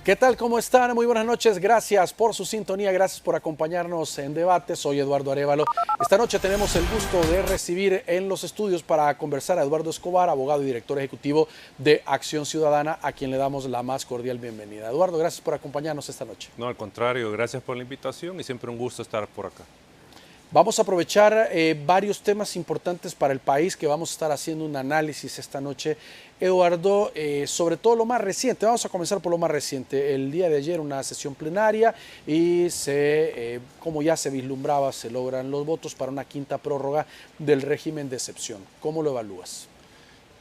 ¿Qué tal? ¿Cómo están? Muy buenas noches. Gracias por su sintonía, gracias por acompañarnos en debate. Soy Eduardo Arévalo. Esta noche tenemos el gusto de recibir en los estudios para conversar a Eduardo Escobar, abogado y director ejecutivo de Acción Ciudadana, a quien le damos la más cordial bienvenida. Eduardo, gracias por acompañarnos esta noche. No, al contrario, gracias por la invitación y siempre un gusto estar por acá. Vamos a aprovechar varios temas importantes para el país que vamos a estar haciendo un análisis esta noche. Eduardo, sobre todo lo más reciente, vamos a comenzar por lo más reciente. El día de ayer una sesión plenaria y como ya se vislumbraba, se logran los votos para una quinta prórroga del régimen de excepción. ¿Cómo lo evalúas?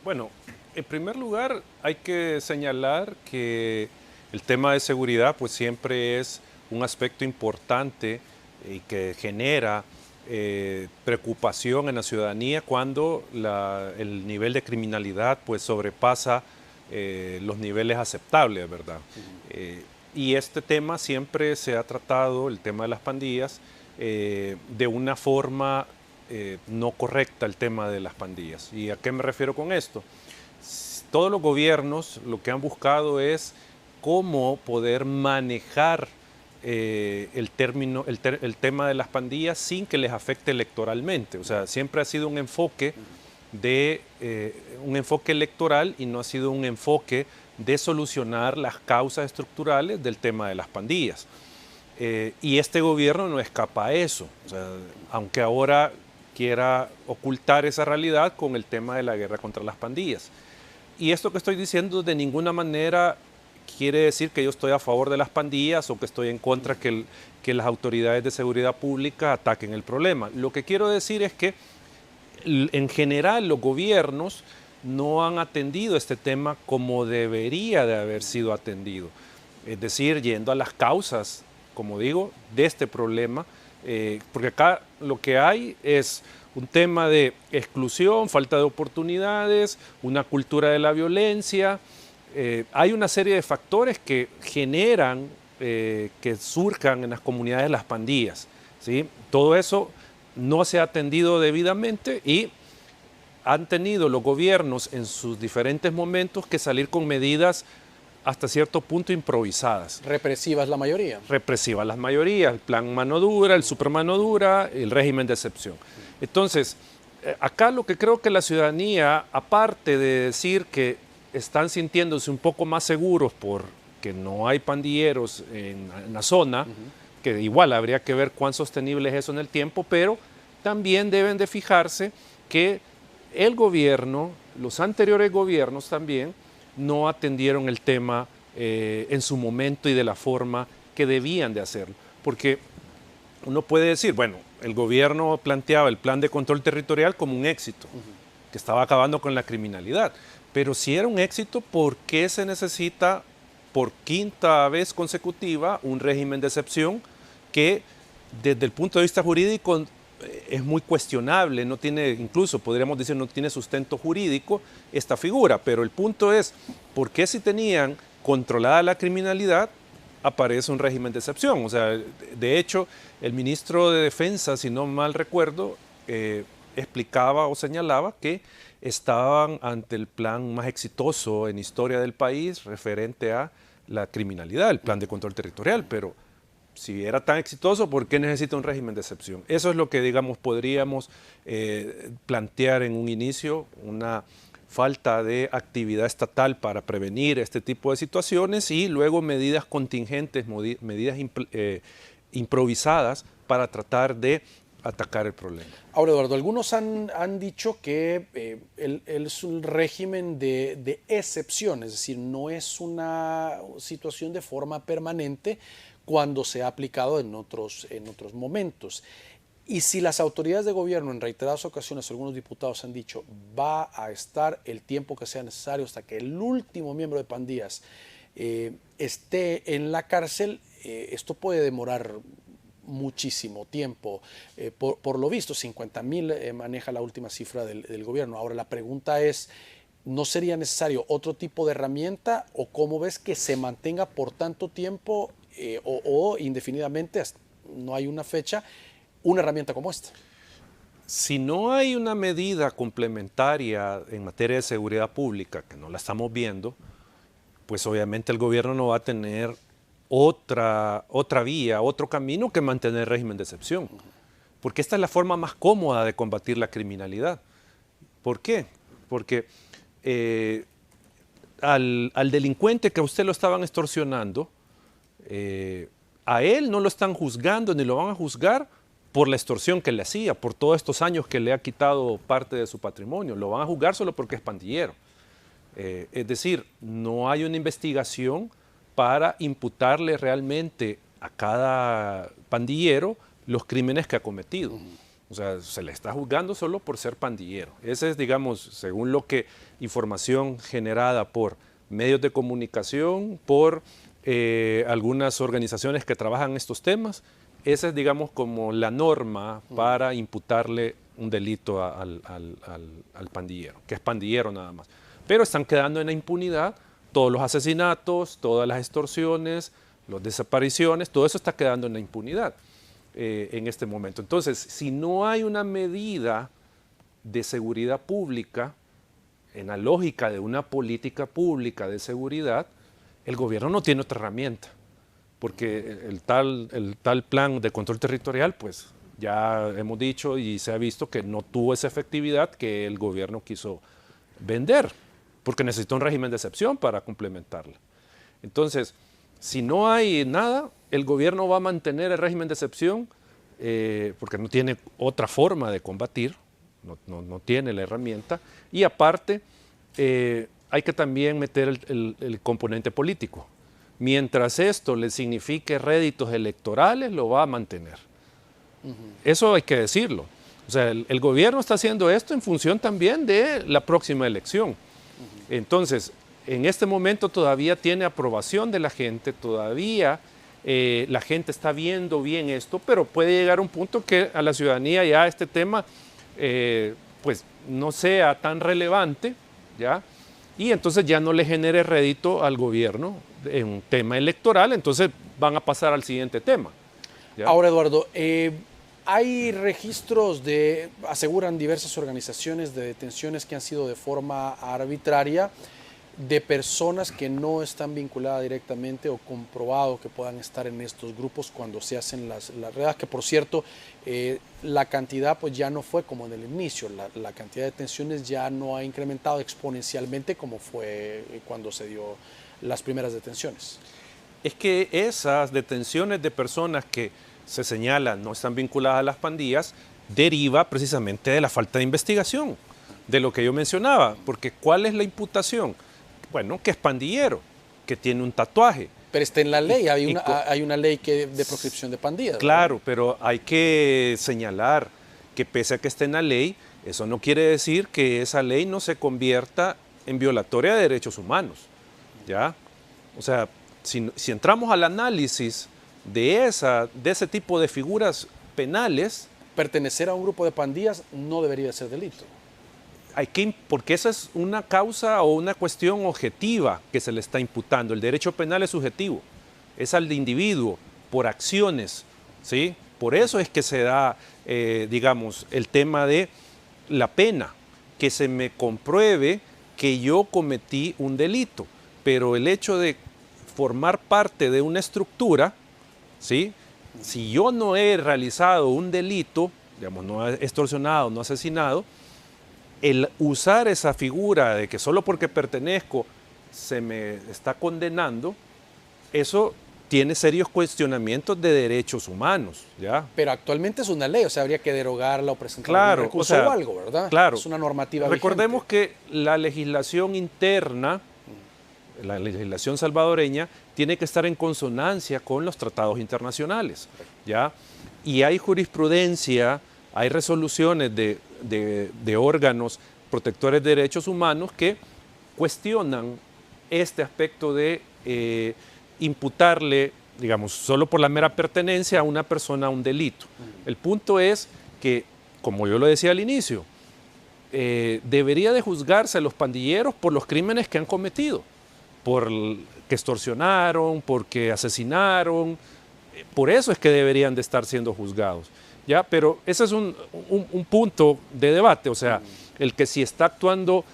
Bueno, en primer lugar hay que señalar que el tema de seguridad pues siempre es un aspecto importante y que genera preocupación en la ciudadanía cuando el nivel de criminalidad pues sobrepasa los niveles aceptables, ¿verdad? Y este tema siempre se ha tratado, el tema de las pandillas, de una forma no correcta, el tema de las pandillas. ¿Y a qué me refiero con esto? Todos los gobiernos lo que han buscado es cómo poder manejar el tema de las pandillas sin que les afecte electoralmente. O sea, siempre ha sido un enfoque electoral y no ha sido un enfoque de solucionar las causas estructurales del tema de las pandillas. Y este gobierno no escapa a eso. O sea, aunque ahora quiera ocultar esa realidad con el tema de la guerra contra las pandillas. Y esto que estoy diciendo de ninguna manera quiere decir que yo estoy a favor de las pandillas o que estoy en contra que las autoridades de seguridad pública ataquen el problema. Lo que quiero decir es que en general los gobiernos no han atendido este tema como debería de haber sido atendido. Es decir, yendo a las causas, como digo, de este problema, porque acá lo que hay es un tema de exclusión, falta de oportunidades, una cultura de la violencia. Hay una serie de factores que generan que surjan en las comunidades las pandillas, ¿sí? Todo eso no se ha atendido debidamente y han tenido los gobiernos en sus diferentes momentos que salir con medidas hasta cierto punto improvisadas. Represivas la mayoría. Represivas las mayorías, el plan mano dura, el super mano dura, el régimen de excepción. Entonces, acá lo que creo que la ciudadanía, aparte de decir que están sintiéndose un poco más seguros porque no hay pandilleros en la zona, que igual habría que ver cuán sostenible es eso en el tiempo, pero también deben de fijarse que el gobierno, los anteriores gobiernos también, no atendieron el tema en su momento y de la forma que debían de hacerlo. Porque uno puede decir, bueno, el gobierno planteaba el plan de control territorial como un éxito, que estaba acabando con la criminalidad. Pero si era un éxito, ¿por qué se necesita por quinta vez consecutiva un régimen de excepción que desde el punto de vista jurídico es muy cuestionable, no tiene, incluso podríamos decir, no tiene sustento jurídico esta figura? Pero el punto es, ¿por qué si tenían controlada la criminalidad aparece un régimen de excepción? O sea, de hecho, el ministro de Defensa, si no mal recuerdo, explicaba o señalaba que estaban ante el plan más exitoso en historia del país referente a la criminalidad, el plan de control territorial, pero si era tan exitoso, ¿por qué necesita un régimen de excepción? Eso es lo que, digamos, podríamos plantear en un inicio, una falta de actividad estatal para prevenir este tipo de situaciones y luego medidas contingentes, medidas improvisadas para tratar de atacar el problema. Ahora, Eduardo, algunos han dicho que él es un régimen de excepción, es decir, no es una situación de forma permanente cuando se ha aplicado en otros momentos. Y si las autoridades de gobierno en reiteradas ocasiones, algunos diputados han dicho, va a estar el tiempo que sea necesario hasta que el último miembro de pandillas esté en la cárcel, esto puede demorar muchísimo tiempo. Por lo visto, 50.000 maneja la última cifra del gobierno. Ahora, la pregunta es, ¿no sería necesario otro tipo de herramienta o cómo ves que se mantenga por tanto tiempo o indefinidamente, no hay una fecha, una herramienta como esta? Si no hay una medida complementaria en materia de seguridad pública, que no la estamos viendo, pues obviamente el gobierno no va a tener otra vía, otro camino que mantener el régimen de excepción. Porque esta es la forma más cómoda de combatir la criminalidad. ¿Por qué? Porque al delincuente que a usted lo estaban extorsionando, a él no lo están juzgando ni lo van a juzgar por la extorsión que le hacía, por todos estos años que le ha quitado parte de su patrimonio. Lo van a juzgar solo porque es pandillero. Es decir, no hay una investigación para imputarle realmente a cada pandillero los crímenes que ha cometido. O sea, se le está juzgando solo por ser pandillero. Esa es, digamos, según lo que información generada por medios de comunicación, por algunas organizaciones que trabajan estos temas. Esa es, digamos, como la norma para imputarle un delito al pandillero, que es pandillero nada más. Pero están quedando en la impunidad todos los asesinatos, todas las extorsiones, las desapariciones, todo eso está quedando en la impunidad en este momento. Entonces, si no hay una medida de seguridad pública, en la lógica de una política pública de seguridad, el gobierno no tiene otra herramienta, porque el tal plan de control territorial, pues ya hemos dicho y se ha visto que no tuvo esa efectividad que el gobierno quiso vender, porque necesita un régimen de excepción para complementarla. Entonces, si no hay nada, el gobierno va a mantener el régimen de excepción porque no tiene otra forma de combatir, no tiene la herramienta, y aparte hay que también meter el componente político. Mientras esto le signifique réditos electorales, lo va a mantener. Eso hay que decirlo. O sea, el gobierno está haciendo esto en función también de la próxima elección. Entonces, en este momento todavía tiene aprobación de la gente, todavía la gente está viendo bien esto, pero puede llegar un punto que a la ciudadanía ya este tema pues no sea tan relevante, ¿ya? Y entonces ya no le genere rédito al gobierno en un tema electoral, entonces van a pasar al siguiente tema, ¿ya? Ahora, Eduardo, hay registros aseguran diversas organizaciones de detenciones que han sido de forma arbitraria de personas que no están vinculadas directamente o comprobado que puedan estar en estos grupos cuando se hacen las redadas, que por cierto, la cantidad pues ya no fue como en el inicio, la cantidad de detenciones ya no ha incrementado exponencialmente como fue cuando se dio las primeras detenciones. Es que esas detenciones de personas que se señalan no están vinculadas a las pandillas deriva precisamente de la falta de investigación, de lo que yo mencionaba, porque ¿cuál es la imputación? Bueno, que es pandillero, que tiene un tatuaje. Pero está en la ley, hay una ley de proscripción de pandillas. Claro, ¿verdad? Pero hay que señalar que pese a que esté en la ley, eso no quiere decir que esa ley no se convierta en violatoria de derechos humanos, ¿ya? O sea, si entramos al análisis de ese tipo de figuras penales, pertenecer a un grupo de pandillas no debería ser delito. Porque esa es una causa o una cuestión objetiva que se le está imputando. El derecho penal es subjetivo, es al individuo por acciones, ¿sí? Por eso es que se da, digamos, el tema de la pena, que se me compruebe que yo cometí un delito, pero el hecho de formar parte de una estructura, ¿sí? Si yo no he realizado un delito, digamos, no he extorsionado, no he asesinado, el usar esa figura de que solo porque pertenezco se me está condenando, eso tiene serios cuestionamientos de derechos humanos, ¿ya? Pero actualmente es una ley, o sea, habría que derogarla o presentar un recurso o algo, ¿verdad? Claro. Es una normativa Recordemos vigente. Que la legislación interna, la legislación salvadoreña, tiene que estar en consonancia con los tratados internacionales, ¿ya? Y hay jurisprudencia, hay resoluciones de órganos protectores de derechos humanos que cuestionan este aspecto de imputarle, digamos, solo por la mera pertenencia a una persona a un delito. El punto es que, como yo lo decía al inicio, debería de juzgarse a los pandilleros por los crímenes que han cometido, que extorsionaron, porque asesinaron. Por eso es que deberían de estar siendo juzgados, ¿ya? Pero ese es un punto de debate, o sea, el que si está actuando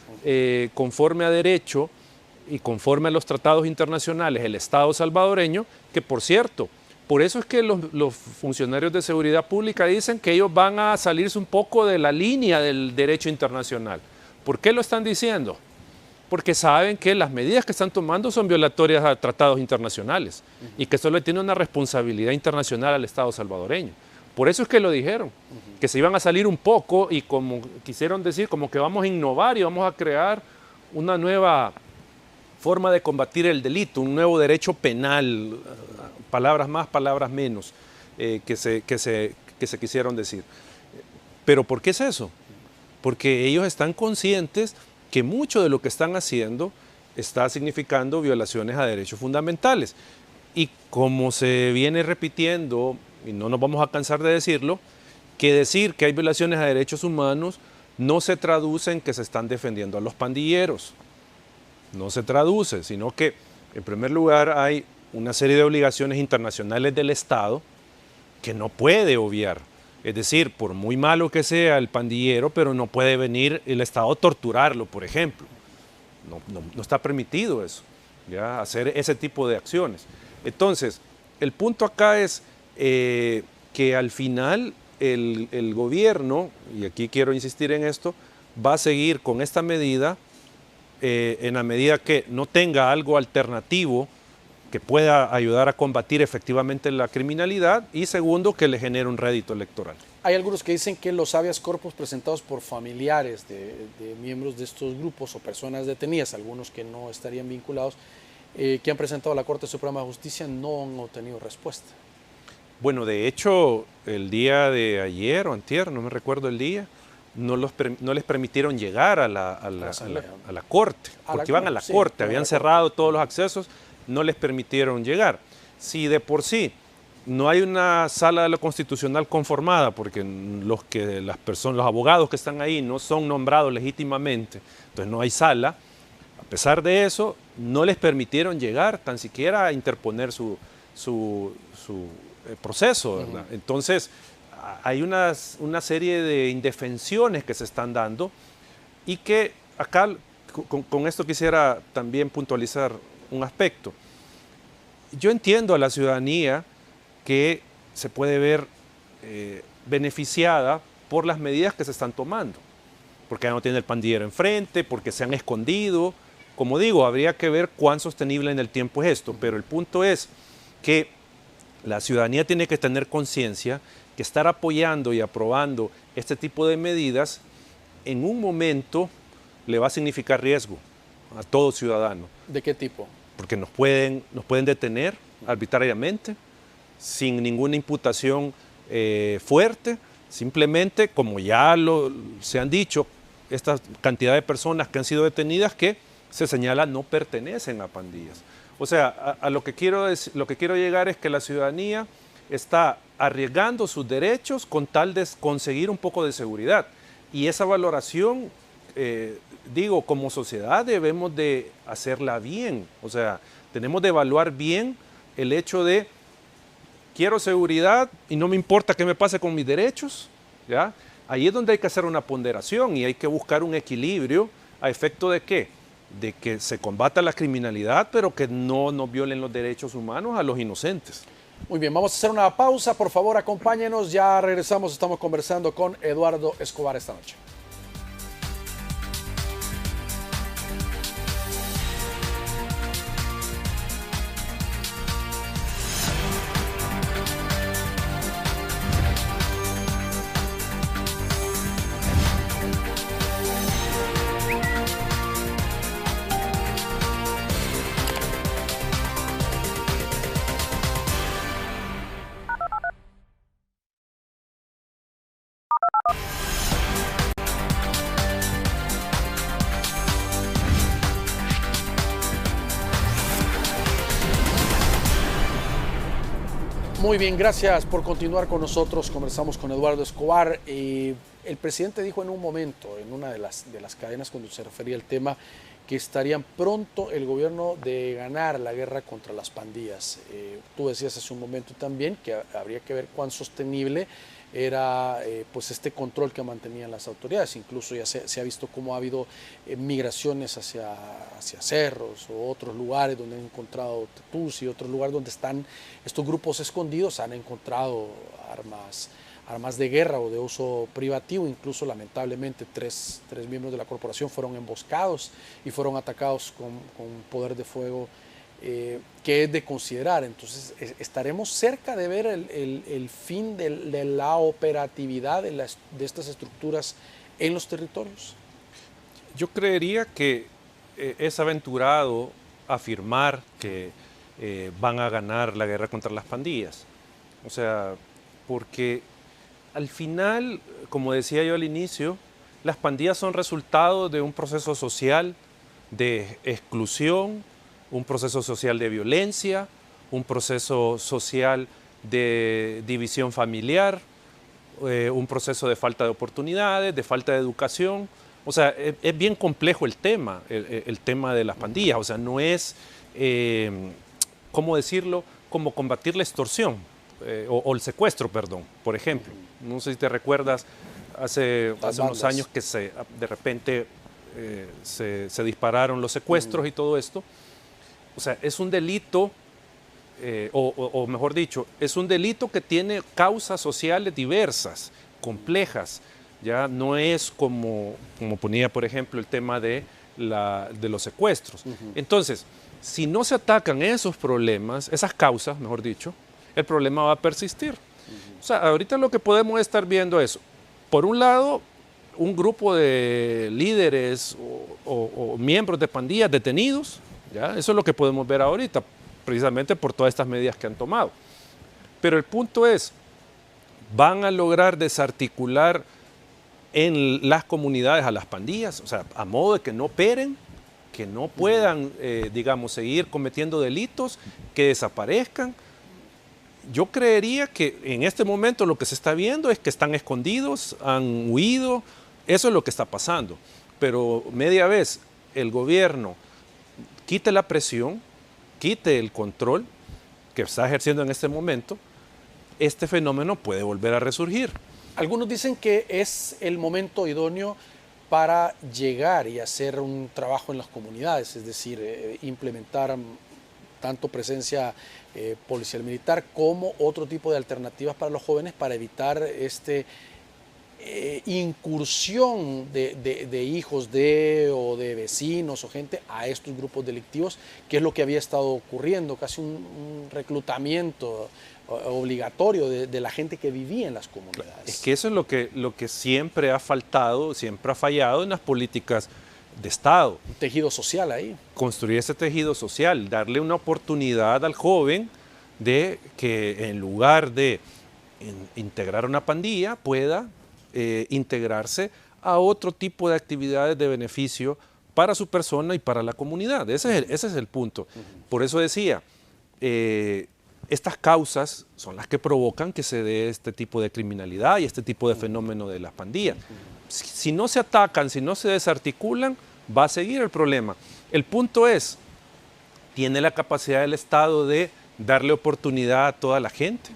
conforme a derecho y conforme a los tratados internacionales el Estado salvadoreño, que por cierto, por eso es que los funcionarios de seguridad pública dicen que ellos van a salirse un poco de la línea del derecho internacional. ¿Por qué lo están diciendo? Porque saben que las medidas que están tomando son violatorias a tratados internacionales y que solo tiene una responsabilidad internacional al Estado salvadoreño. Por eso es que lo dijeron, que se iban a salir un poco y como quisieron decir, como que vamos a innovar y vamos a crear una nueva forma de combatir el delito, un nuevo derecho penal, palabras más, palabras menos, que se quisieron decir. ¿Pero por qué es eso? Porque ellos están conscientes que mucho de lo que están haciendo está significando violaciones a derechos fundamentales. Y como se viene repitiendo, y no nos vamos a cansar de decirlo, que decir que hay violaciones a derechos humanos no se traduce en que se están defendiendo a los pandilleros. No se traduce, sino que, en primer lugar, hay una serie de obligaciones internacionales del Estado que no puede obviar. Es decir, por muy malo que sea el pandillero, pero no puede venir el Estado a torturarlo, por ejemplo. No está permitido eso, ¿ya? Hacer ese tipo de acciones. Entonces, el punto acá es que al final el gobierno, y aquí quiero insistir en esto, va a seguir con esta medida en la medida que no tenga algo alternativo que pueda ayudar a combatir efectivamente la criminalidad y segundo, que le genere un rédito electoral. Hay algunos que dicen que los habeas corpus presentados por familiares de miembros de estos grupos o personas detenidas, algunos que no estarían vinculados, que han presentado a la Corte Suprema de Justicia, no han obtenido respuesta. Bueno, de hecho, el día de ayer o antier, no me recuerdo el día, no les permitieron llegar a la Corte, porque iban a la Corte, habían cerrado todos los accesos, no les permitieron llegar. Si de por sí no hay una sala de lo constitucional conformada, porque los abogados que están ahí no son nombrados legítimamente, entonces no hay sala, a pesar de eso, no les permitieron llegar, tan siquiera a interponer su proceso, ¿verdad? Entonces, hay una serie de indefensiones que se están dando y que acá, con esto quisiera también puntualizar un aspecto. Yo entiendo a la ciudadanía que se puede ver beneficiada por las medidas que se están tomando, porque ya no tiene el pandillero enfrente, porque se han escondido. Como digo, habría que ver cuán sostenible en el tiempo es esto, pero el punto es que la ciudadanía tiene que tener conciencia que estar apoyando y aprobando este tipo de medidas en un momento le va a significar riesgo a todo ciudadano. ¿De qué tipo? Porque nos pueden detener arbitrariamente, sin ninguna imputación fuerte, simplemente, como ya se han dicho, esta cantidad de personas que han sido detenidas que se señala no pertenecen a pandillas. O sea, a lo que quiero llegar es que la ciudadanía está arriesgando sus derechos con tal de conseguir un poco de seguridad. Y esa valoración, como sociedad debemos de hacerla bien. O sea, tenemos de evaluar bien el hecho de quiero seguridad y no me importa qué me pase con mis derechos, ¿ya? Ahí es donde hay que hacer una ponderación y hay que buscar un equilibrio a efecto de ¿qué? De que se combata la criminalidad, pero que no nos violen los derechos humanos a los inocentes. Muy bien, vamos a hacer una pausa, por favor acompáñenos, ya regresamos, estamos conversando con Eduardo Escobar esta noche. Muy bien, gracias por continuar con nosotros. Conversamos con Eduardo Escobar. el presidente dijo en un momento, en una de las cadenas cuando se refería al tema, que estarían pronto el gobierno de ganar la guerra contra las pandillas. Tú decías hace un momento también que habría que ver cuán sostenible era pues este control que mantenían las autoridades. Incluso ya se ha visto cómo ha habido migraciones hacia cerros o otros lugares donde han encontrado tetús, y otros lugares donde están estos grupos escondidos, han encontrado armas de guerra o de uso privativo. Incluso lamentablemente tres miembros de la corporación fueron emboscados y fueron atacados con poder de fuego, que es de considerar. Entonces estaremos cerca de ver el fin de la operatividad de estas estructuras en los territorios. Yo creería que es aventurado afirmar que van a ganar la guerra contra las pandillas. O sea, porque al final, como decía yo al inicio, las pandillas son resultado de un proceso social de exclusión, un proceso social de violencia, un proceso social de división familiar, un proceso de falta de oportunidades, de falta de educación. O sea, es bien complejo el tema de las pandillas. O sea, no es, ¿cómo decirlo?, como combatir la extorsión o el secuestro, perdón, por ejemplo. No sé si te recuerdas, hace unos años que de repente se dispararon los secuestros y todo esto. O sea, es un delito, o mejor dicho, es un delito que tiene causas sociales diversas, complejas. Ya no es como ponía, por ejemplo, el tema de los secuestros. Entonces, si no se atacan esos problemas, esas causas, mejor dicho, el problema va a persistir. O sea, ahorita lo que podemos estar viendo es, por un lado, un grupo de líderes o miembros de pandillas detenidos. ¿Ya? Eso es lo que podemos ver ahorita, precisamente por todas estas medidas que han tomado. Pero el punto es, ¿van a lograr desarticular en las comunidades a las pandillas? O sea, a modo de que no operen, que no puedan, digamos, seguir cometiendo delitos, que desaparezcan. Yo creería que en este momento lo que se está viendo es que están escondidos, han huido, eso es lo que está pasando. Pero media vez el gobierno quite la presión, quite el control que está ejerciendo en este momento, este fenómeno puede volver a resurgir. Algunos dicen que es el momento idóneo para llegar y hacer un trabajo en las comunidades, es decir, implementar tanto presencia policial militar como otro tipo de alternativas para los jóvenes para evitar incursión de hijos o de vecinos o gente a estos grupos delictivos, que es lo que había estado ocurriendo, casi un reclutamiento obligatorio de la gente que vivía en las comunidades. Es que eso es lo que siempre ha faltado, siempre ha fallado en las políticas de Estado. Un tejido social ahí. Construir ese tejido social, darle una oportunidad al joven de que en lugar de integrar una pandilla pueda integrarse a otro tipo de actividades de beneficio para su persona y para la comunidad. Ese es el punto. Por eso decía, estas causas son las que provocan que se dé este tipo de criminalidad y este tipo de fenómeno de las pandillas. Si no se atacan, si no se desarticulan, va a seguir el problema. El punto es, ¿tiene la capacidad del Estado de darle oportunidad a toda la gente?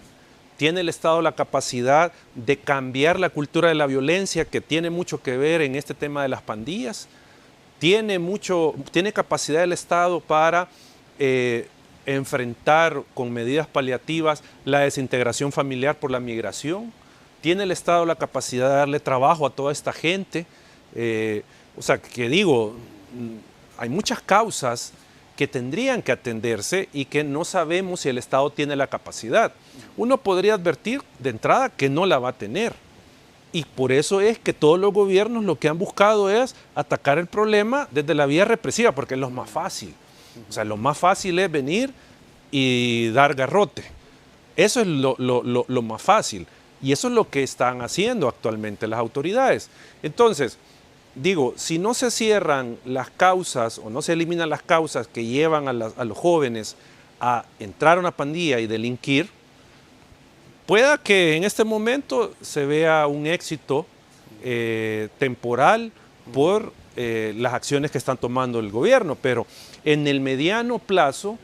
¿Tiene el Estado la capacidad de cambiar la cultura de la violencia que tiene mucho que ver en este tema de las pandillas? ¿Tiene capacidad el Estado para enfrentar con medidas paliativas la desintegración familiar por la migración? ¿Tiene el Estado la capacidad de darle trabajo a toda esta gente? O sea, que digo, hay muchas causas que tendrían que atenderse y que no sabemos si el Estado tiene la capacidad. Uno podría advertir de entrada que no la va a tener. Y por eso es que todos los gobiernos lo que han buscado es atacar el problema desde la vía represiva, porque es lo más fácil. O sea, lo más fácil es venir y dar garrote. Eso es lo más fácil. Y eso es lo que están haciendo actualmente las autoridades. Entonces, digo, si no se cierran las causas o no se eliminan las causas que llevan a los jóvenes a entrar a una pandilla y delinquir, pueda que en este momento se vea un éxito temporal por las acciones que están tomando el gobierno, pero en el mediano plazo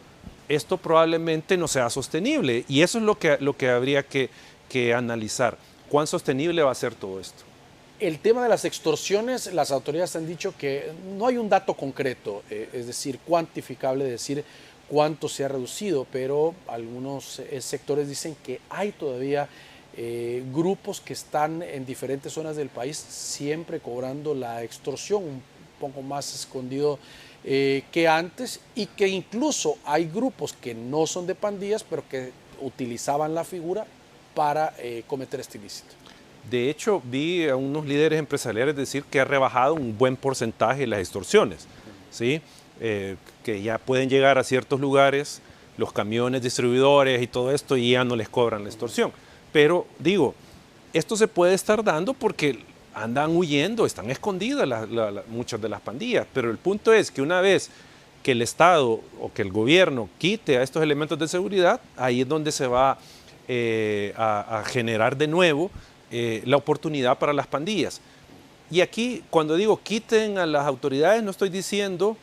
esto probablemente no sea sostenible y eso es lo que habría que analizar. ¿Cuán sostenible va a ser todo esto? El tema de las extorsiones, las autoridades han dicho que no hay un dato concreto, es decir, cuantificable, decir cuánto se ha reducido, pero algunos sectores dicen que hay todavía grupos que están en diferentes zonas del país siempre cobrando la extorsión, un poco más escondido que antes, y que incluso hay grupos que no son de pandillas, pero que utilizaban la figura para cometer este ilícito. De hecho, vi a unos líderes empresariales decir que ha rebajado un buen porcentaje las extorsiones, ¿sí? Que ya pueden llegar a ciertos lugares, los camiones distribuidores y todo esto, y ya no les cobran la extorsión. Pero digo, esto se puede estar dando porque andan huyendo, están escondidas muchas de las pandillas, pero el punto es que una vez que el Estado o que el gobierno quite a estos elementos de seguridad, ahí es donde se va a generar de nuevo la oportunidad para las pandillas. Y aquí, cuando digo quiten a las autoridades, no estoy diciendo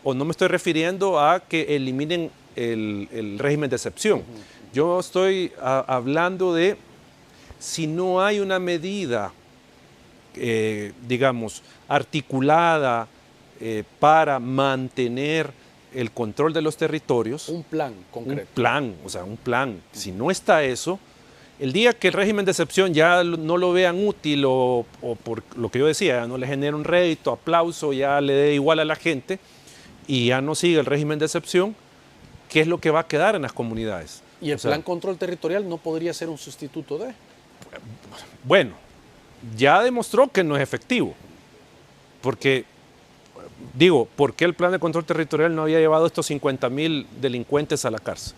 o no me estoy refiriendo a que eliminen el régimen de excepción. Yo estoy hablando de si no hay una medida, digamos, articulada para mantener el control de los territorios. Un plan concreto. Un plan, o sea, un plan. Si no está eso, el día que el régimen de excepción ya no lo vean útil o por lo que yo decía, ya no le genera un rédito, aplauso, ya le dé igual a la gente y ya no sigue el régimen de excepción, ¿qué es lo que va a quedar en las comunidades? ¿Y el plan control territorial no podría ser un sustituto de? Bueno, ya demostró que no es efectivo. Porque, digo, ¿por qué el plan de control territorial no había llevado estos 50,000 delincuentes a la cárcel?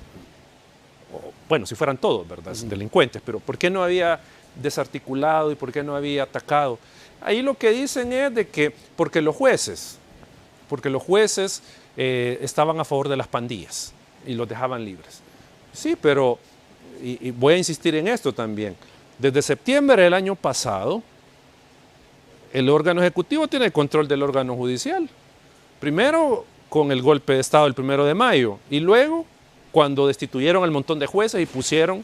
Bueno, si fueran todos, ¿verdad? Delincuentes, pero ¿por qué no había desarticulado y por qué no había atacado? Ahí lo que dicen es de que porque los jueces estaban a favor de las pandillas y los dejaban libres. Sí, pero, y voy a insistir en esto también, desde septiembre del año pasado, el órgano ejecutivo tiene el control del órgano judicial. Primero con el golpe de Estado el 1 de mayo y luego cuando destituyeron al montón de jueces y pusieron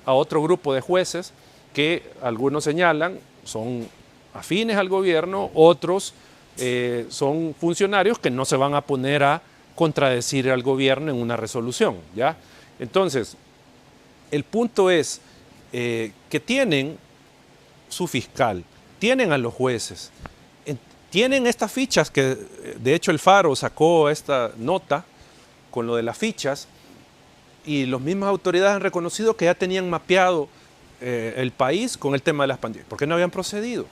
a otro grupo de jueces que algunos señalan son afines al gobierno, otros son funcionarios que no se van a poner a contradecir al gobierno en una resolución, ¿ya? Entonces, el punto es que tienen su fiscal, tienen a los jueces, tienen estas fichas que de hecho el Faro sacó esta nota con lo de las fichas y las mismas autoridades han reconocido que ya tenían mapeado el país con el tema de las pandillas. ¿Por qué no habían procedido?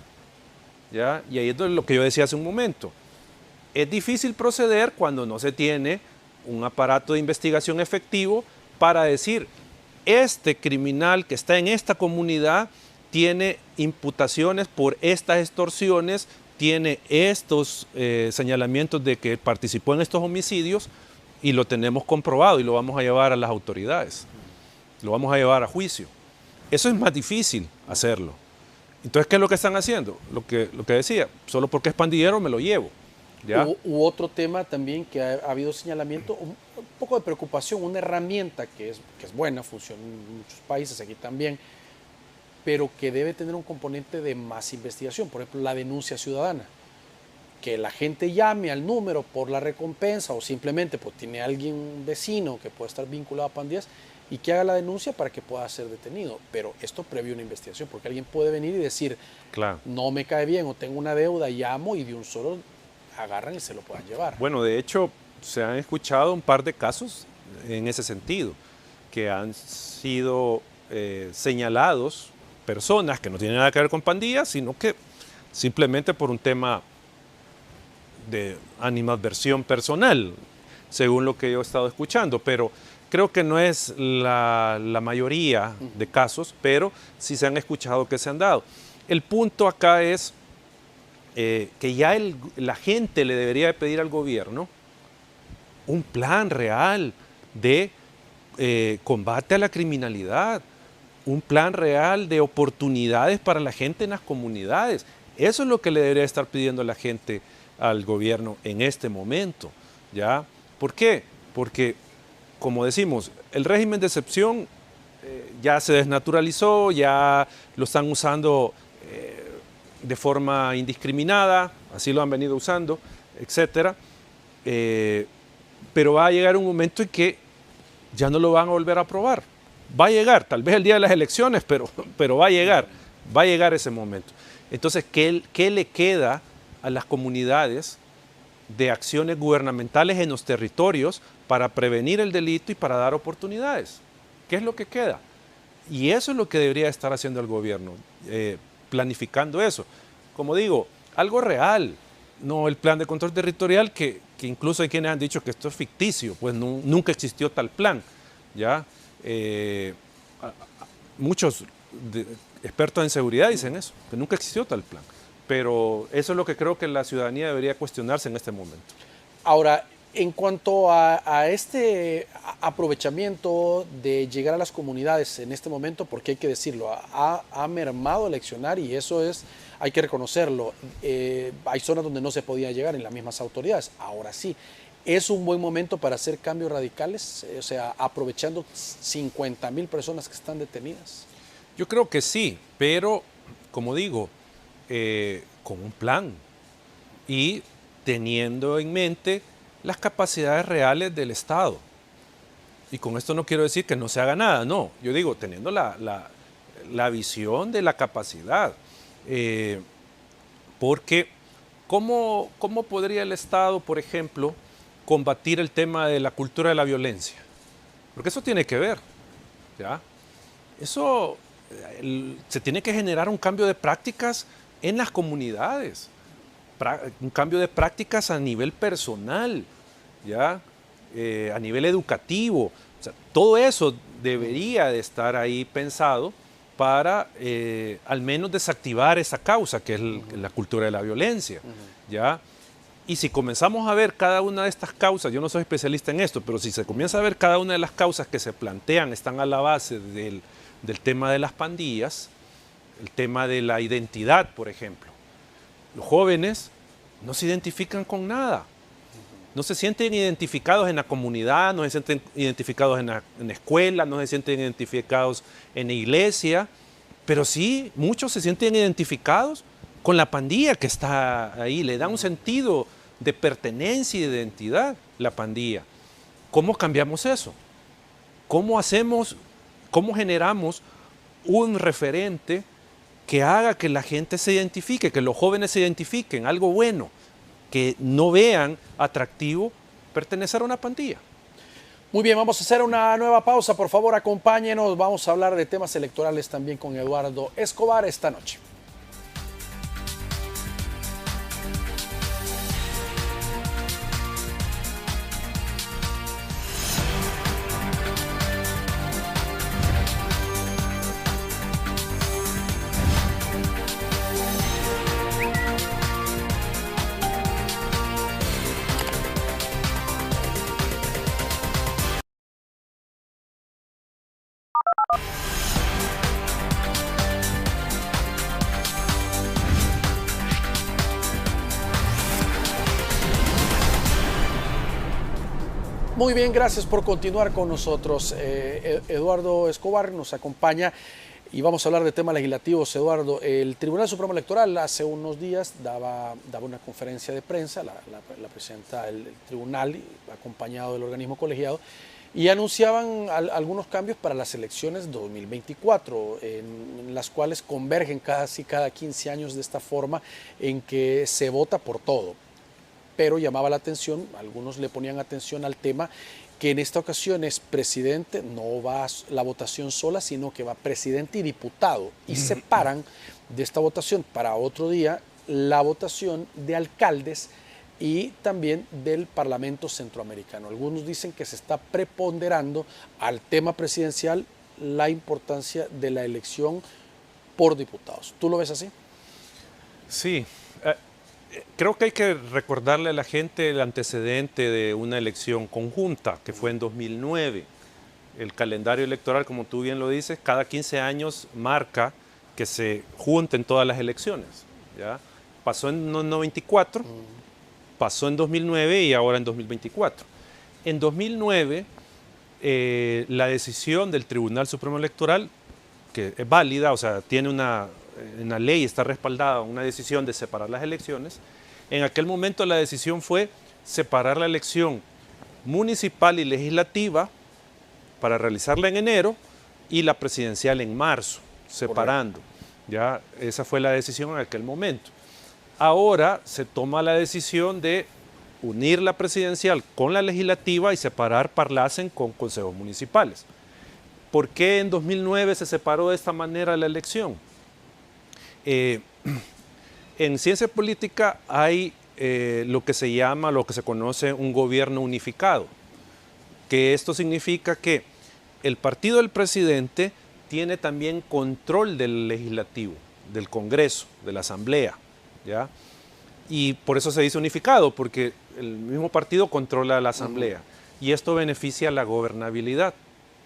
¿Ya? Y ahí es lo que yo decía hace un momento. Es difícil proceder cuando no se tiene un aparato de investigación efectivo para decir, este criminal que está en esta comunidad tiene imputaciones por estas extorsiones, tiene estos señalamientos de que participó en estos homicidios y lo tenemos comprobado y lo vamos a llevar a las autoridades, lo vamos a llevar a juicio. Eso es más difícil hacerlo. Entonces, ¿qué es lo que están haciendo? Lo que decía, solo porque es pandillero me lo llevo. ¿Ya? U otro tema también que ha habido señalamiento, un poco de preocupación, una herramienta que es buena, funciona en muchos países, aquí también, pero que debe tener un componente de más investigación, por ejemplo, la denuncia ciudadana. Que la gente llame al número por la recompensa o simplemente pues, tiene alguien, un vecino que puede estar vinculado a pandillas y que haga la denuncia para que pueda ser detenido. Pero esto previo una investigación, porque alguien puede venir y decir, claro, no me cae bien o tengo una deuda, llamo y de un solo agarran y se lo puedan llevar. Bueno, de hecho, se han escuchado un par de casos en ese sentido, que han sido señalados personas que no tienen nada que ver con pandillas, sino que simplemente por un tema de animadversión personal, según lo que yo he estado escuchando, pero creo que no es la mayoría de casos, pero sí se han escuchado que se han dado. El punto acá es que ya la gente le debería de pedir al gobierno un plan real de combate a la criminalidad, un plan real de oportunidades para la gente en las comunidades. Eso es lo que le debería estar pidiendo la gente al gobierno en este momento, ¿ya? ¿Por qué? Porque, como decimos, el régimen de excepción ya se desnaturalizó, ya lo están usando de forma indiscriminada, así lo han venido usando, etcétera. Pero va a llegar un momento en que ya no lo van a volver a aprobar. Va a llegar, tal vez el día de las elecciones, pero va a llegar ese momento. Entonces, ¿qué le queda a las comunidades de acciones gubernamentales en los territorios para prevenir el delito y para dar oportunidades? ¿Qué es lo que queda? Y eso es lo que debería estar haciendo el gobierno, planificando eso. Como digo, algo real, no el plan de control territorial que incluso hay quienes han dicho que esto es ficticio, pues nunca existió tal plan, ¿ya? Muchos expertos en seguridad dicen eso, que nunca existió tal plan. Pero eso es lo que creo que la ciudadanía debería cuestionarse en este momento. Ahora, en cuanto a este aprovechamiento de llegar a las comunidades en este momento, porque hay que decirlo, ha mermado el accionar y eso hay que reconocerlo. Hay zonas donde no se podía llegar en las mismas autoridades, ahora sí. ¿Es un buen momento para hacer cambios radicales? O sea, aprovechando 50,000 personas que están detenidas. Yo creo que sí, pero como digo, con un plan y teniendo en mente las capacidades reales del Estado. Y con esto no quiero decir que no se haga nada, no. Yo digo, teniendo la visión de la capacidad. Porque, ¿cómo podría el Estado, por ejemplo, combatir el tema de la cultura de la violencia? Porque eso tiene que ver, ¿ya? Eso, se tiene que generar un cambio de prácticas en las comunidades, un cambio de prácticas a nivel personal, ¿ya? A nivel educativo. O sea, todo eso debería de estar ahí pensado para al menos desactivar esa causa que es la cultura de la violencia, ¿ya? Y si comenzamos a ver cada una de estas causas, yo no soy especialista en esto, pero si se comienza a ver cada una de las causas que se plantean, están a la base del tema de las pandillas, el tema de la identidad, por ejemplo. Los jóvenes no se identifican con nada, no se sienten identificados en la comunidad, no se sienten identificados en la escuela, no se sienten identificados en la iglesia, pero sí, muchos se sienten identificados con la pandilla que está ahí, le da un sentido de pertenencia y de identidad la pandilla. ¿Cómo cambiamos eso? ¿Cómo generamos un referente que haga que la gente se identifique, que los jóvenes se identifiquen, algo bueno, que no vean atractivo pertenecer a una pandilla? Muy bien, vamos a hacer una nueva pausa. Por favor, acompáñenos. Vamos a hablar de temas electorales también con Eduardo Escobar esta noche. Muy bien, gracias por continuar con nosotros. Eduardo Escobar nos acompaña y vamos a hablar de temas legislativos. Eduardo, el Tribunal Supremo Electoral hace unos días daba una conferencia de prensa, la presidenta del tribunal, acompañado del organismo colegiado, y anunciaban algunos cambios para las elecciones 2024, en las cuales convergen casi cada 15 años de esta forma en que se vota por todo. Pero llamaba la atención, algunos le ponían atención al tema, que en esta ocasión es presidente, no va la votación sola, sino que va presidente y diputado, y separan de esta votación para otro día la votación de alcaldes y también del Parlamento Centroamericano. Algunos dicen que se está preponderando al tema presidencial la importancia de la elección por diputados. ¿Tú lo ves así? Sí. Creo que hay que recordarle a la gente el antecedente de una elección conjunta, que fue en 2009. el calendario electoral, como tú bien lo dices, cada 15 años marca que se junten todas las elecciones. ¿Ya? Pasó en 94, pasó en 2009 y ahora en 2024. En 2009, la decisión del Tribunal Supremo Electoral, que es válida, o sea, tiene en la ley está respaldada una decisión de separar las elecciones. En aquel momento la decisión fue separar la elección municipal y legislativa para realizarla en enero y la presidencial en marzo, separando. Ya, esa fue la decisión en aquel momento. Ahora se toma la decisión de unir la presidencial con la legislativa y separar Parlacen con consejos municipales. ¿Por qué en 2009 se separó de esta manera la elección? En ciencia política hay lo que se conoce un gobierno unificado, que esto significa que el partido del presidente tiene también control del legislativo, del Congreso, de la Asamblea, ¿ya? Y por eso se dice unificado, porque el mismo partido controla la Asamblea. Y esto beneficia la gobernabilidad.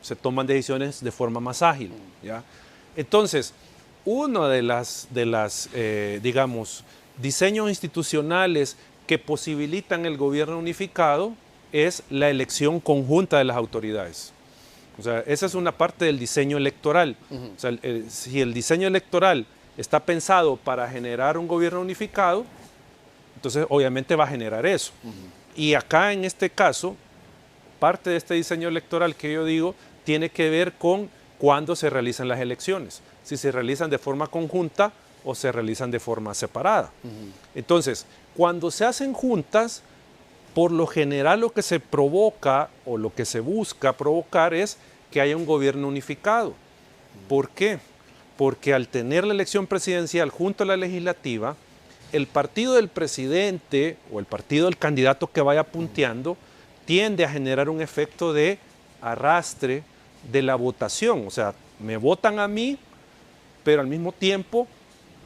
Se toman decisiones de forma más ágil, ¿ya? Entonces, uno de las digamos, diseños institucionales que posibilitan el gobierno unificado es la elección conjunta de las autoridades. O sea, esa es una parte del diseño electoral. O sea, si el diseño electoral está pensado para generar un gobierno unificado, entonces obviamente va a generar eso. Y acá en este caso, parte de este diseño electoral que yo digo tiene que ver con cuándo se realizan las elecciones, si se realizan de forma conjunta o se realizan de forma separada. Entonces, cuando se hacen juntas, por lo general lo que se provoca o lo que se busca provocar es que haya un gobierno unificado. ¿Por qué? Porque al tener la elección presidencial junto a la legislativa, el partido del presidente o el partido del candidato que vaya punteando tiende a generar un efecto de arrastre de la votación. O sea, me votan a mí, pero al mismo tiempo,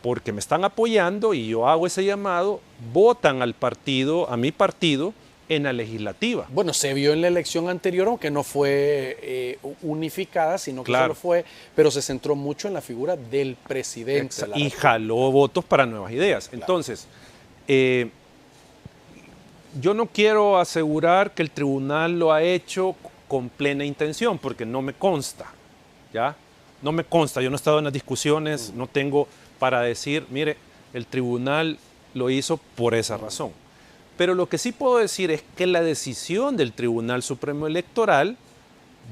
porque me están apoyando y yo hago ese llamado, votan al partido, a mi partido, en la legislativa. Bueno, se vio en la elección anterior, aunque no fue unificada, sino que solo fue, pero se centró mucho en la figura del presidente. Y jaló votos para Nuevas Ideas. Claro. Entonces, yo no quiero asegurar que el tribunal lo ha hecho con plena intención, porque no me consta, ¿ya? No me consta, yo no he estado en las discusiones, no tengo para decir, mire, el tribunal lo hizo por esa razón. Pero lo que sí puedo decir es que la decisión del Tribunal Supremo Electoral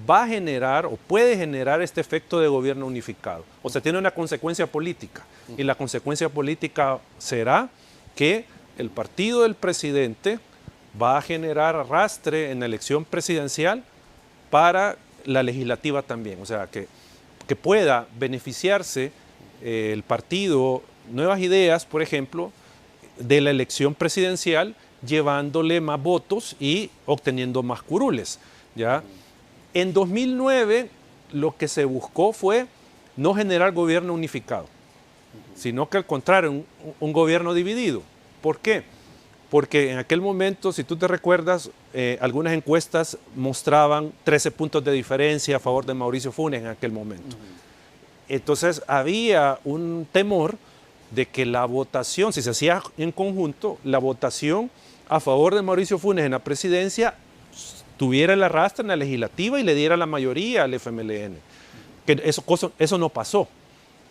va a generar o puede generar este efecto de gobierno unificado. O sea, tiene una consecuencia política. Y la consecuencia política será que el partido del presidente va a generar arrastre en la elección presidencial para la legislativa también. O sea, que pueda beneficiarse el partido Nuevas Ideas, por ejemplo, de la elección presidencial, llevándole más votos y obteniendo más curules, ¿ya? En 2009 lo que se buscó fue no generar gobierno unificado, sino que al contrario, un gobierno dividido. ¿Por qué? Porque en aquel momento, si tú te recuerdas, algunas encuestas mostraban 13 puntos de diferencia a favor de Mauricio Funes en aquel momento. Entonces había un temor de que la votación, si se hacía en conjunto, la votación a favor de Mauricio Funes en la presidencia tuviera el arrastre en la legislativa y le diera la mayoría al FMLN. Que eso no pasó,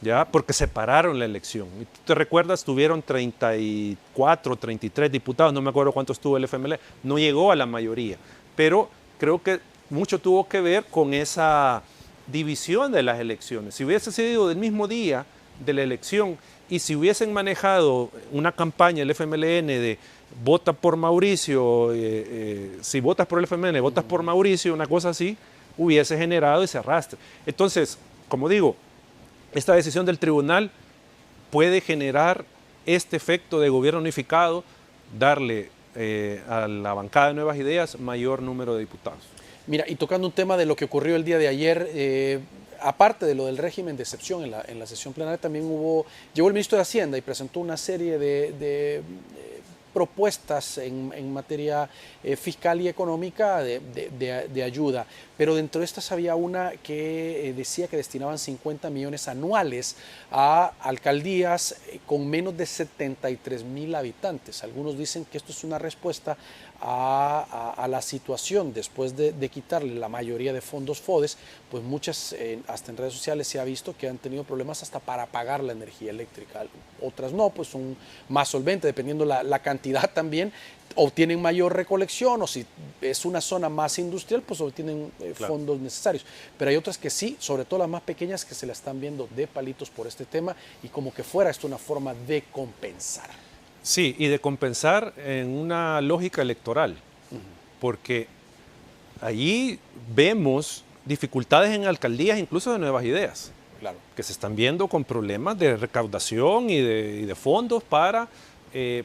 ¿ya? Porque separaron la elección. Y tú te recuerdas, tuvieron 34, 33 diputados, no me acuerdo cuántos tuvo el FMLN, no llegó a la mayoría. Pero creo que mucho tuvo que ver con esa división de las elecciones. Si hubiese sido del mismo día de la elección y si hubiesen manejado una campaña el FMLN de vota por Mauricio, si votas por el FMLN, votas por Mauricio, una cosa así, hubiese generado ese arrastre. Entonces, como digo, esta decisión del tribunal puede generar este efecto de gobierno unificado, darle a la bancada de Nuevas Ideas mayor número de diputados. Mira, y tocando un tema de lo que ocurrió el día de ayer, aparte de lo del régimen de excepción en la sesión plenaria, también llegó el ministro de Hacienda y presentó una serie de propuestas en materia fiscal y económica de ayuda, pero dentro de estas había una que decía que destinaban 50 millones anuales a alcaldías con menos de 73,000 habitantes. Algunos dicen que esto es una respuesta a la situación después de quitarle la mayoría de fondos FODES, pues muchas, hasta en redes sociales se ha visto que han tenido problemas hasta para pagar la energía eléctrica. Otras no, pues son más solventes, dependiendo la cantidad también, obtienen mayor recolección, o si es una zona más industrial, pues obtienen fondos necesarios. Pero hay otras que sí, sobre todo las más pequeñas, que se la están viendo de palitos por este tema, y como que fuera esto una forma de compensar. Sí, y de compensar en una lógica electoral, porque allí vemos dificultades en alcaldías, incluso de Nuevas Ideas, Claro. que se están viendo con problemas de recaudación y de fondos para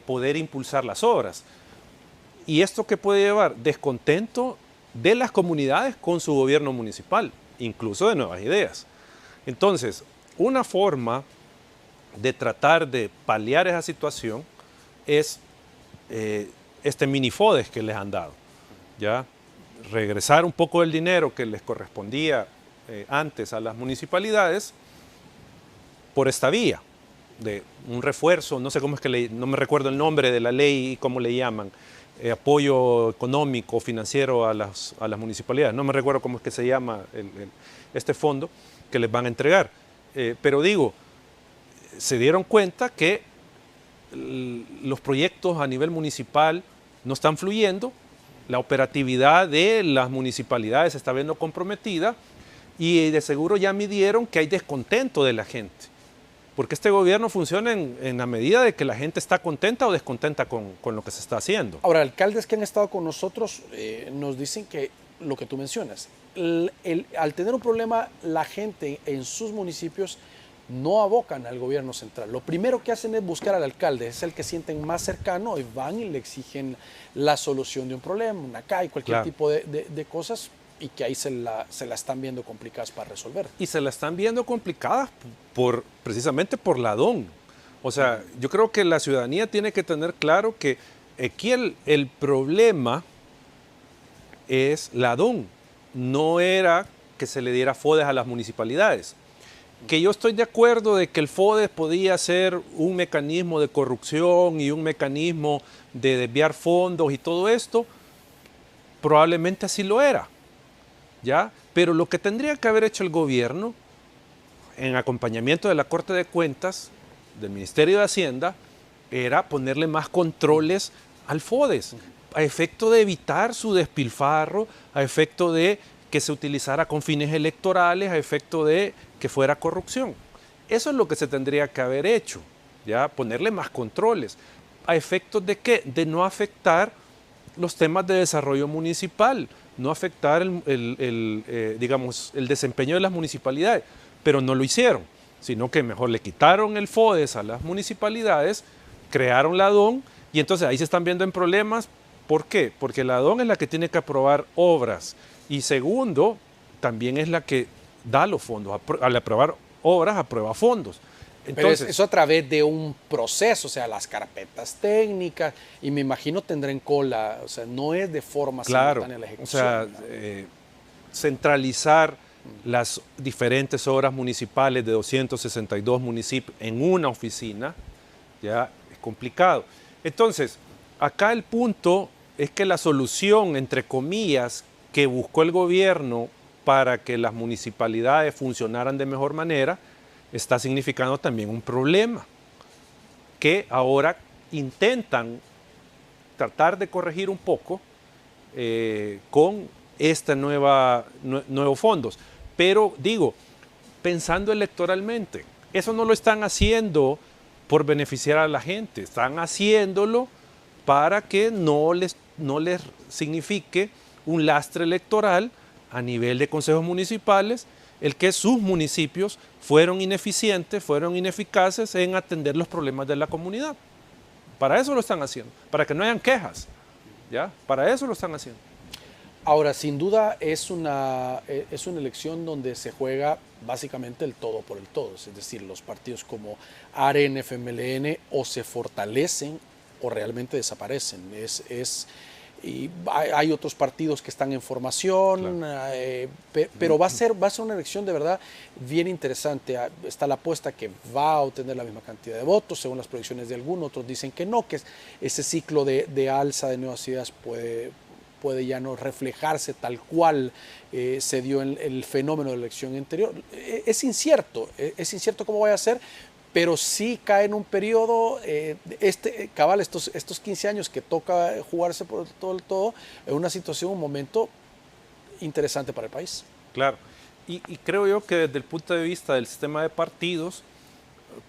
poder impulsar las obras. ¿Y esto qué puede llevar? Descontento de las comunidades con su gobierno municipal, incluso de Nuevas Ideas. Entonces, una forma de tratar de paliar esa situación es este mini-FODES que les han dado, ¿ya? Regresar un poco del dinero que les correspondía antes a las municipalidades por esta vía de un refuerzo, no sé cómo es que no me recuerdo el nombre de la ley y cómo le llaman, apoyo económico, financiero a las municipalidades, no me recuerdo cómo es que se llama este fondo que les van a entregar, pero digo, se dieron cuenta que los proyectos a nivel municipal no están fluyendo, la operatividad de las municipalidades se está viendo comprometida y de seguro ya midieron que hay descontento de la gente, porque este gobierno funciona en la medida de que la gente está contenta o descontenta con lo que se está haciendo. Ahora, alcaldes que han estado con nosotros nos dicen que lo que tú mencionas, al tener un problema, la gente en sus municipios no abocan al gobierno central. Lo primero que hacen es buscar al alcalde, es el que sienten más cercano, y van y le exigen la solución de un problema, una calle, cualquier tipo de cosas, y que ahí se la están viendo complicadas para resolver. Y se la están viendo complicadas precisamente por la DON. O sea, yo creo que la ciudadanía tiene que tener claro que aquí el problema es la DON. No era que se le diera FODES a las municipalidades. Que yo estoy de acuerdo de que el FODES podía ser un mecanismo de corrupción y un mecanismo de desviar fondos y todo esto, probablemente así lo era, ¿ya? Pero lo que tendría que haber hecho el gobierno, en acompañamiento de la Corte de Cuentas, del Ministerio de Hacienda, era ponerle más controles al FODES, a efecto de evitar su despilfarro, a efecto de que se utilizara con fines electorales, a efecto de que fuera corrupción. Eso es lo que se tendría que haber hecho, ¿ya? Ponerle más controles. ¿A efectos de qué? De no afectar los temas de desarrollo municipal, no afectar digamos, el desempeño de las municipalidades. Pero no lo hicieron, sino que mejor le quitaron el FODES a las municipalidades, crearon la DON, y entonces ahí se están viendo en problemas. ¿Por qué? Porque la DON es la que tiene que aprobar obras, y segundo, también es la que da los fondos. Al aprobar obras, aprueba fondos. Entonces, pero eso a través de un proceso, o sea, las carpetas técnicas, y me imagino tendrán cola, o sea, no es de forma simultánea la ejecución. O sea, centralizar las diferentes obras municipales de 262 municipios en una oficina, ya es complicado. Entonces, acá el punto es que la solución, entre comillas, que buscó el gobierno para que las municipalidades funcionaran de mejor manera, está significando también un problema que ahora intentan tratar de corregir un poco con este nuevos fondos. Pero digo, pensando electoralmente, eso no lo están haciendo por beneficiar a la gente, están haciéndolo para que no les signifique un lastre electoral a nivel de consejos municipales, el que sus municipios fueron ineficientes, fueron ineficaces en atender los problemas de la comunidad. Para eso lo están haciendo, para que no hayan quejas, ¿ya? Para eso lo están haciendo. Ahora, sin duda es una elección donde se juega básicamente el todo por el todo, es decir, los partidos como AREN, FMLN o se fortalecen o realmente desaparecen. Y hay otros partidos que están en formación, claro. Pero va a ser una elección de verdad bien interesante. Está la apuesta que va a obtener la misma cantidad de votos, según las proyecciones de algunos. Otros dicen que no, que ese ciclo de alza de nuevas ideas puede ya no reflejarse tal cual se dio en el fenómeno de la elección anterior. Es incierto cómo vaya a ser, pero sí cae en un periodo, estos 15 años que toca jugarse por todo, en una situación, un momento interesante para el país. Claro, y creo yo que desde el punto de vista del sistema de partidos,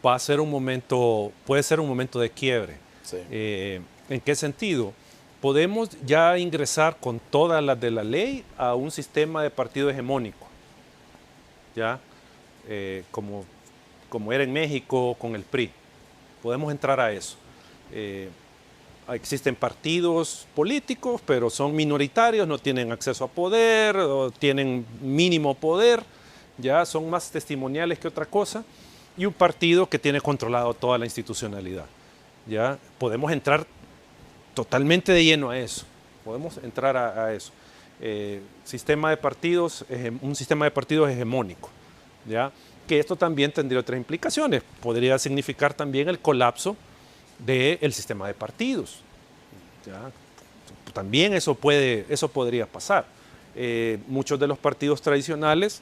puede ser un momento de quiebre. Sí. ¿En qué sentido? Podemos ya ingresar con todas las de la ley a un sistema de partido hegemónico, ¿ya? Como era en México con el PRI. Podemos entrar a eso. Existen partidos políticos, pero son minoritarios, no tienen acceso a poder, o tienen mínimo poder, ya son más testimoniales que otra cosa, y un partido que tiene controlado toda la institucionalidad. ¿Ya? Podemos entrar totalmente de lleno a eso. Podemos entrar a eso. Sistema de partidos, un sistema de partidos hegemónico, ¿ya? Que esto también tendría otras implicaciones. Podría significar también el colapso del sistema de partidos, ¿ya? También eso podría pasar. Muchos de los partidos tradicionales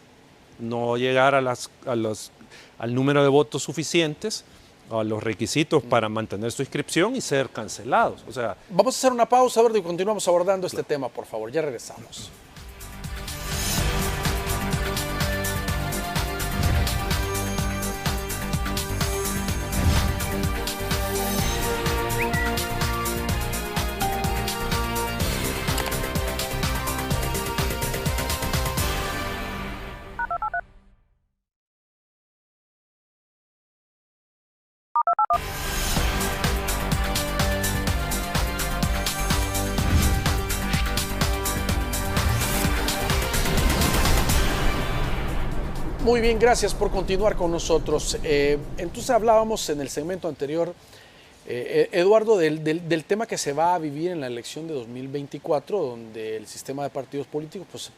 no llegar al número de votos suficientes, a los requisitos para mantener su inscripción y ser cancelados. O sea, vamos a hacer una pausa, y continuamos abordando este tema, por favor. Ya regresamos. Muy bien, gracias por continuar con nosotros. Entonces hablábamos en el segmento anterior, Eduardo, del tema que se va a vivir en la elección de 2024, donde el sistema de partidos políticos pues,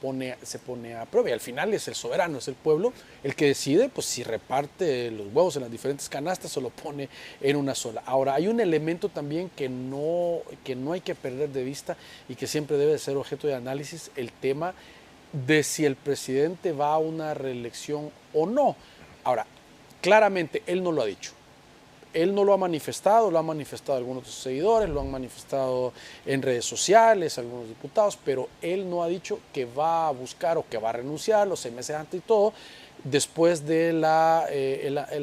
se pone a prueba, y al final es el soberano, es el pueblo el que decide pues, si reparte los huevos en las diferentes canastas o lo pone en una sola. Ahora, hay un elemento también que no hay que perder de vista y que siempre debe de ser objeto de análisis, el tema de si el presidente va a una reelección o no. Ahora, claramente él no lo ha dicho. Él no lo ha manifestado algunos de sus seguidores, lo han manifestado en redes sociales, algunos diputados, pero él no ha dicho que va a buscar o que va a renunciar los 6 meses antes y todo, después de la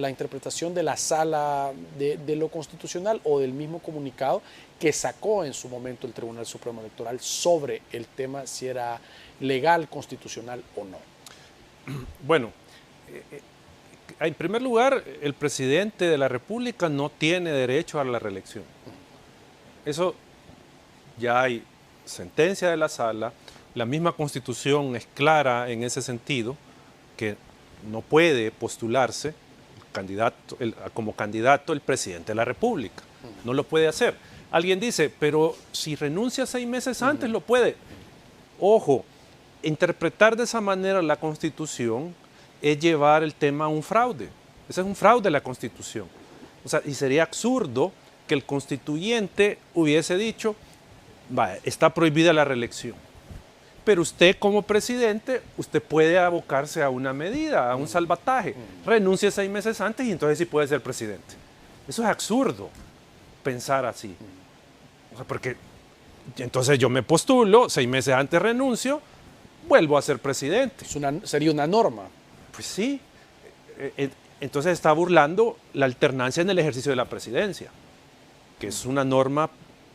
interpretación de la Sala de lo Constitucional o del mismo comunicado que sacó en su momento el Tribunal Supremo Electoral sobre el tema si era legal, constitucional o no. Bueno, en primer lugar, el presidente de la República no tiene derecho a la reelección. Eso ya hay sentencia de la Sala, la misma Constitución es clara en ese sentido, que no puede postularse como candidato el presidente de la República. No lo puede hacer. Alguien dice, pero si renuncia 6 meses antes, lo puede. Ojo, interpretar de esa manera la Constitución es llevar el tema a un fraude. Ese es un fraude de la Constitución. O sea, y sería absurdo que el constituyente hubiese dicho, vaya, está prohibida la reelección. Pero usted como presidente, usted puede abocarse a una medida, a un salvataje. Renuncie 6 meses antes y entonces sí puede ser presidente. Eso es absurdo, pensar así. O sea, porque entonces yo me postulo, 6 meses antes renuncio, vuelvo a ser presidente. Sería una norma. Pues sí. Entonces está burlando la alternancia en el ejercicio de la presidencia, que es una norma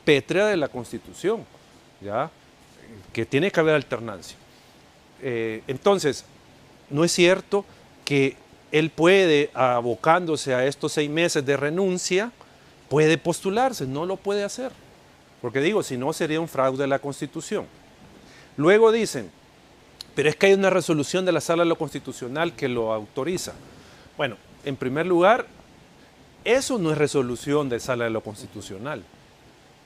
pétrea de la Constitución, ¿ya? Que tiene que haber alternancia. Entonces, no es cierto que él puede, abocándose a estos 6 meses de renuncia, puede postularse, no lo puede hacer. Porque digo, si no sería un fraude de la Constitución. Luego dicen, pero es que hay una resolución de la Sala de lo Constitucional que lo autoriza. Bueno, en primer lugar, eso no es resolución de Sala de lo Constitucional.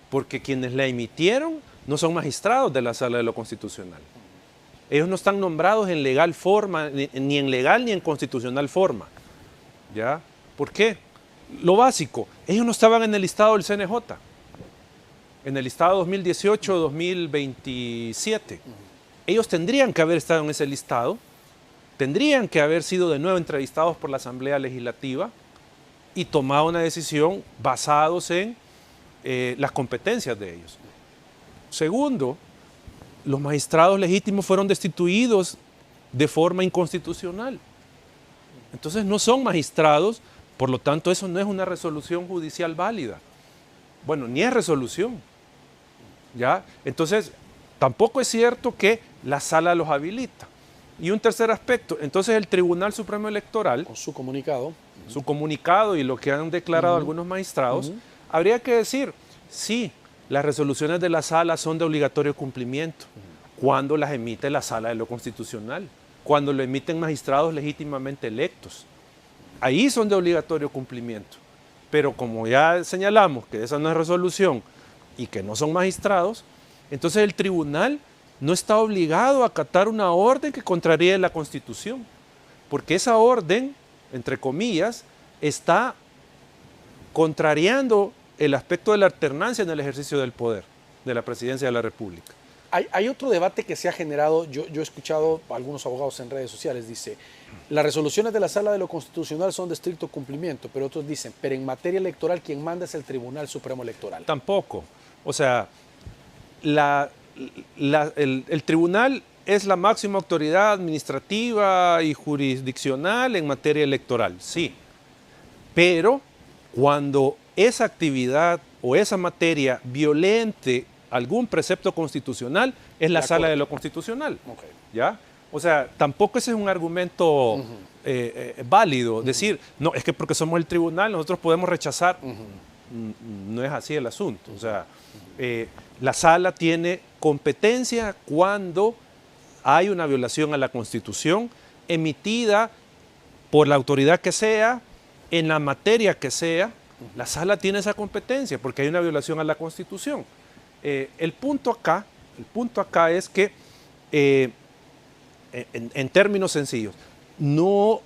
porque quienes la emitieron no son magistrados de la Sala de lo Constitucional. Ellos no están nombrados en legal forma, ni en legal ni en constitucional forma. ¿Ya? ¿Por qué? Lo básico, ellos no estaban en el listado del CNJ, en el listado 2018-2027. Ellos tendrían que haber estado en ese listado, tendrían que haber sido de nuevo entrevistados por la Asamblea Legislativa y tomado una decisión basados en las competencias de ellos. Segundo, los magistrados legítimos fueron destituidos de forma inconstitucional. Entonces no son magistrados, por lo tanto eso no es una resolución judicial válida. Bueno, ni es resolución. ¿Ya? Entonces, tampoco es cierto que la sala los habilita. Y un tercer aspecto, entonces el Tribunal Supremo Electoral, con su comunicado y lo que han declarado algunos magistrados, habría que decir, sí, las resoluciones de la sala son de obligatorio cumplimiento, cuando las emite la Sala de lo Constitucional, cuando lo emiten magistrados legítimamente electos. Ahí son de obligatorio cumplimiento. Pero como ya señalamos que esa no es resolución y que no son magistrados, entonces el tribunal no está obligado a acatar una orden que contraríe la Constitución, porque esa orden, entre comillas, está contrariando el aspecto de la alternancia en el ejercicio del poder de la Presidencia de la República. Hay otro debate que se ha generado, yo he escuchado a algunos abogados en redes sociales, dice, las resoluciones de la Sala de lo Constitucional son de estricto cumplimiento, pero otros dicen, pero en materia electoral quien manda es el Tribunal Supremo Electoral. Tampoco. O sea, el tribunal es la máxima autoridad administrativa y jurisdiccional en materia electoral, sí. Pero cuando esa actividad o esa materia violente algún precepto constitucional, es la Sala de lo Constitucional. Okay. ¿Ya? O sea, tampoco ese es un argumento válido. Decir, no, es que porque somos el tribunal nosotros podemos rechazar. No es así el asunto. O sea, la Sala tiene competencia cuando hay una violación a la Constitución emitida por la autoridad que sea, en la materia que sea. La Sala tiene esa competencia porque hay una violación a la Constitución. El punto acá es que, en términos sencillos, no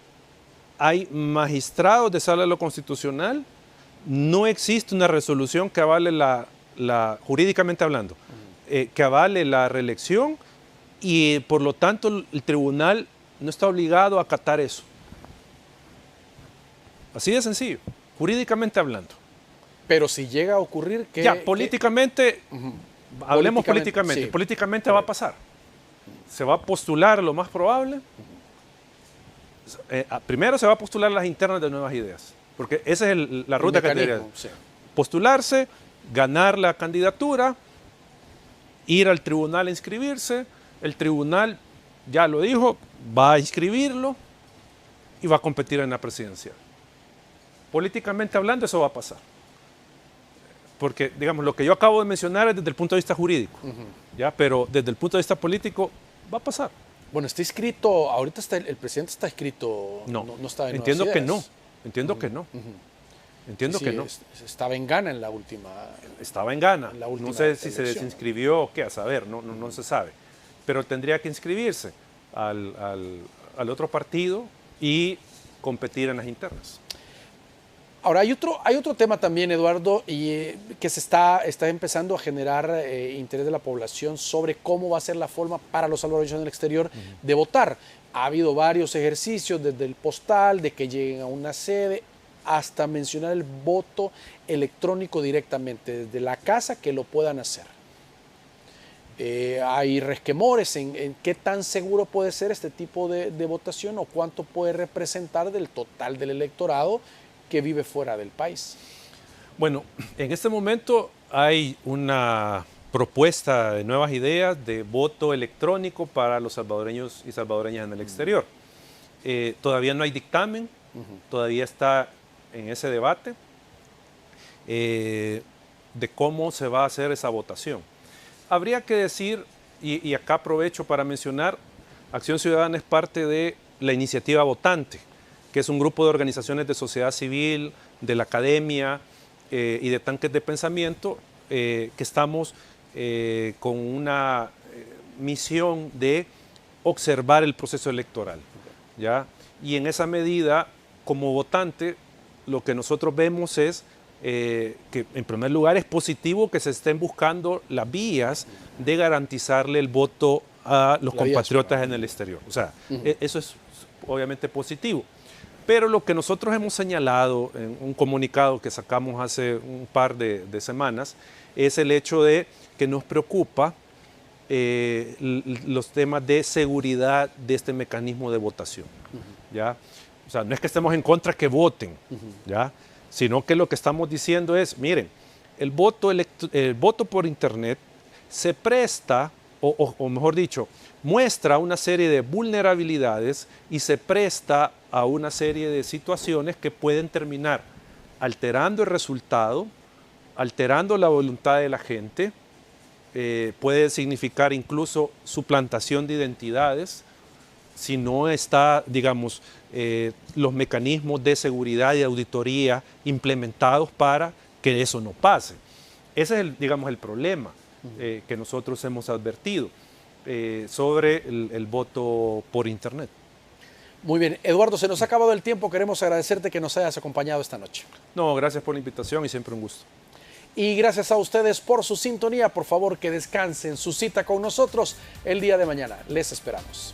hay magistrados de Sala de lo Constitucional, no existe una resolución que avale jurídicamente hablando, que avale la reelección y por lo tanto el tribunal no está obligado a acatar eso. Así de sencillo, jurídicamente hablando. Pero si llega a ocurrir que... Ya, políticamente, hablemos políticamente. Sí. Políticamente va a pasar. Se va a postular lo más probable. Primero se va a postular las internas de Nuevas Ideas, porque esa es la ruta que tendría. Sí. Postularse, ganar la candidatura, ir al tribunal a inscribirse. El tribunal, ya lo dijo, va a inscribirlo y va a competir en la presidencial. Políticamente hablando, eso va a pasar. Porque, digamos, lo que yo acabo de mencionar es desde el punto de vista jurídico, ¿ya? Pero desde el punto de vista político va a pasar. Bueno, está inscrito, ahorita el presidente está inscrito, no está en entiendo Nuevas que Ideas. no, entiendo que no. Entiendo Sí, que no. Estaba en Ghana en la última. Estaba en Ghana. En la última No sé si se elección. desinscribió o qué, a saber, no se sabe. Pero tendría que inscribirse al otro partido y competir en las internas. Ahora, hay otro tema también, Eduardo, y que se está empezando a generar interés de la población sobre cómo va a ser la forma para los salvadoreños en el exterior de votar. Ha habido varios ejercicios, desde el postal, de que lleguen a una sede, hasta mencionar el voto electrónico directamente, desde la casa que lo puedan hacer. Hay resquemores en qué tan seguro puede ser este tipo de votación o cuánto puede representar del total del electorado que vive fuera del país. Bueno, en este momento hay una propuesta de Nuevas Ideas de voto electrónico para los salvadoreños y salvadoreñas en el exterior. Todavía no hay dictamen, todavía está en ese debate de cómo se va a hacer esa votación. Habría que decir, y acá aprovecho para mencionar, Acción Ciudadana es parte de la Iniciativa Votante, que es un grupo de organizaciones de sociedad civil, de la academia y de tanques de pensamiento que estamos con una misión de observar el proceso electoral, ¿ya? Y en esa medida, como votante, lo que nosotros vemos es que, en primer lugar, es positivo que se estén buscando las vías de garantizarle el voto a los compatriotas en el exterior. O sea, eso es obviamente positivo. Pero lo que nosotros hemos señalado en un comunicado que sacamos hace un par de semanas es el hecho de que nos preocupa los temas de seguridad de este mecanismo de votación, ¿ya? O sea, no es que estemos en contra que voten, ¿ya? Sino que lo que estamos diciendo es, miren, el voto por Internet se presta, o mejor dicho, muestra una serie de vulnerabilidades y se presta a una serie de situaciones que pueden terminar alterando el resultado, alterando la voluntad de la gente, puede significar incluso suplantación de identidades si no está, digamos, los mecanismos de seguridad y auditoría implementados para que eso no pase. Ese es, digamos, el problema que nosotros hemos advertido sobre el voto por Internet. Muy bien. Eduardo, se nos ha acabado el tiempo. Queremos agradecerte que nos hayas acompañado esta noche. No, gracias por la invitación y siempre un gusto. Y gracias a ustedes por su sintonía. Por favor, que descansen. Su cita con nosotros el día de mañana. Les esperamos.